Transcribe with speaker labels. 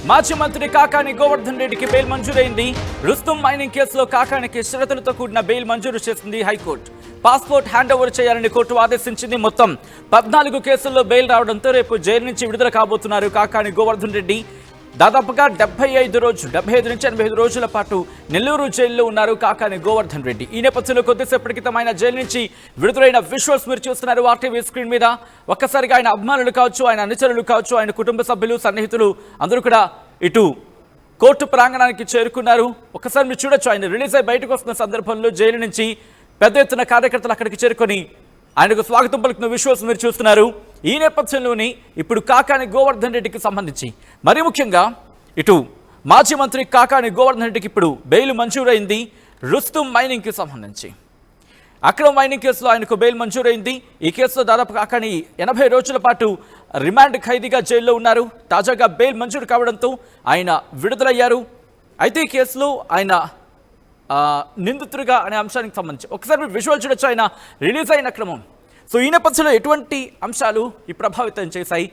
Speaker 1: మాజీ మంత్రి కాకాని గోవర్ధన్ రెడ్డికి బెయిల్ మంజూరైంది. రుస్తుం మైనింగ్ కేసులో కాకానికి షరతులతో కూడిన బెయిల్ మంజూరు చేసింది హైకోర్టు. పాస్పోర్ట్ హ్యాండ్ ఓవర్ చేయాలని కోర్టు ఆదేశించింది. మొత్తం 14 కేసుల్లో బెయిల్ రావడంతో రేపు జైలు నుంచి విడుదల కాబోతున్నారు కాకాని గోవర్ధన్ రెడ్డి. దాదాపుగా 75 నుంచి 85 రోజుల పాటు నెల్లూరు జైల్లో ఉన్నారు కాకాని గోవర్ధన్ రెడ్డి. ఈ నేపథ్యంలో కొద్దిసేపటి క్రితం ఆయన జైలు నుంచి విడుదలైన విజువల్స్ మీరు చూస్తున్నారు ఆర్టీవీ స్క్రీన్ మీద. ఒక్కసారిగా ఆయన అభిమానులు కావచ్చు, ఆయన అనుచరులు కావచ్చు, ఆయన కుటుంబ సభ్యులు, సన్నిహితులు అందరూ కూడా ఇటు కోర్టు ప్రాంగణానికి చేరుకున్నారు. ఒక్కసారి మీరు చూడొచ్చు, ఆయన రిలీజ్ అయి బయటకు వస్తున్న సందర్భంలో జైలు నుంచి పెద్ద ఎత్తున కార్యకర్తలు అక్కడికి చేరుకొని ఆయనకు స్వాగతం పలుకుతున్న విజువల్స్ మీరు చూస్తున్నారు. ఈ నేపథ్యంలోని ఇప్పుడు కాకాని గోవర్ధన్ రెడ్డికి సంబంధించి మరీ ముఖ్యంగా ఇటు మాజీ మంత్రి కాకాని గోవర్ధన్ రెడ్డికి ఇప్పుడు బెయిల్ మంజూరైంది. రుస్తుం మైనింగ్కి సంబంధించి అక్రమ మైనింగ్ కేసులో ఆయనకు బెయిల్ మంజూరైంది. ఈ కేసులో దాదాపు కాకాని 80 రోజుల పాటు రిమాండ్ ఖైదీగా జైల్లో ఉన్నారు. తాజాగా బెయిల్ మంజూరు కావడంతో ఆయన విడుదలయ్యారు. అయితే ఈ కేసులో ఆయన నిందితుడిగా అనే అంశానికి సంబంధించి ఒకసారి మీరు విజువల్ చూడొచ్చు, ఆయన రిలీజ్ అయిన క్రమం. సో ఈ నేపథ్యంలో ఎటువంటి అంశాలు ఈ ప్రభావితం చేశాయి,